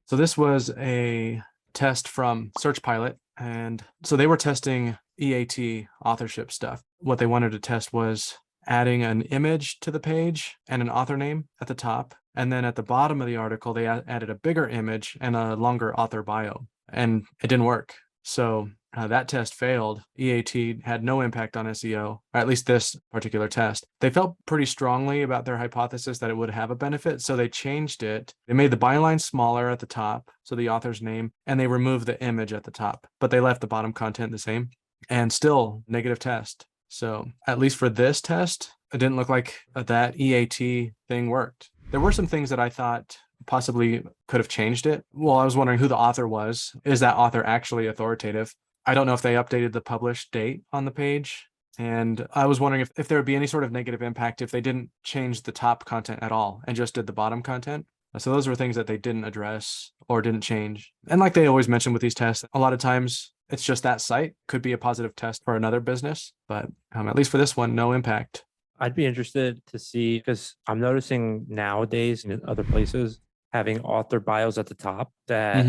So this was a test from Search Pilot. And so they were testing E.A.T authorship stuff. What they wanted to test was adding an image to the page and an author name at the top. And then at the bottom of the article, they added a bigger image and a longer author bio. And it didn't work. So that test failed. E.A.T had no impact on SEO, or at least this particular test. They felt pretty strongly about their hypothesis that it would have a benefit, so they changed it. They made the byline smaller at the top, so the author's name, and they removed the image at the top, but they left the bottom content the same, and still negative test. So at least for this test, it didn't look like that E.A.T thing worked. There were some things that I thought possibly could have changed it. Well, I was wondering who the author was. Is that author actually authoritative? I don't know if they updated the published date on the page. And I was wondering if there would be any sort of negative impact if they didn't change the top content at all and just did the bottom content. So those were things that they didn't address or didn't change. And like they always mention with these tests, a lot of times it's just that site could be a positive test for another business. But at least for this one, no impact. I'd be interested to see, because I'm noticing nowadays in other places having author bios at the top that,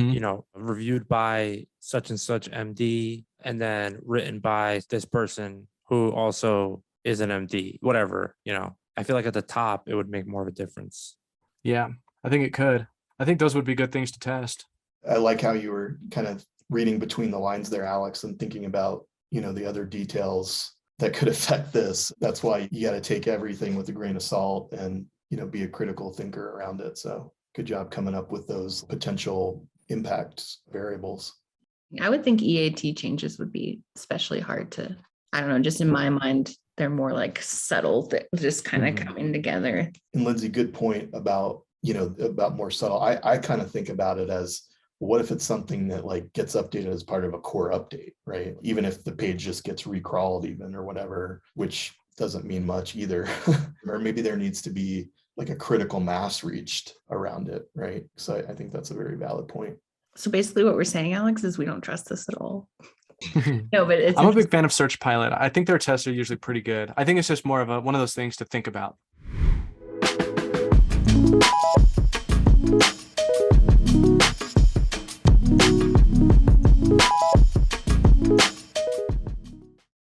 reviewed by such and such MD, and then written by this person who also is an MD, whatever, I feel like at the top, it would make more of a difference. Yeah, I think it could. I think those would be good things to test. I like how you were kind of reading between the lines there, Alex, and thinking about, the other details that could affect this. That's why you got to take everything with a grain of salt and, be a critical thinker around it. So good job coming up with those potential impact variables. I would think E.A.T changes would be especially hard to, I don't know, just in my mind, they're more like subtle, just kind of coming together. And Lindsay, good point about, about more subtle. I kind of think about it as, what if it's something that like gets updated as part of a core update, right? Even if the page just gets recrawled even or whatever, which doesn't mean much either. Or maybe there needs to be like a critical mass reached around it, right? So I think that's a very valid point. So basically what we're saying, Alex, is we don't trust this at all. No, but I'm a big fan of Search Pilot. I think their tests are usually pretty good. I think it's just more of one of those things to think about.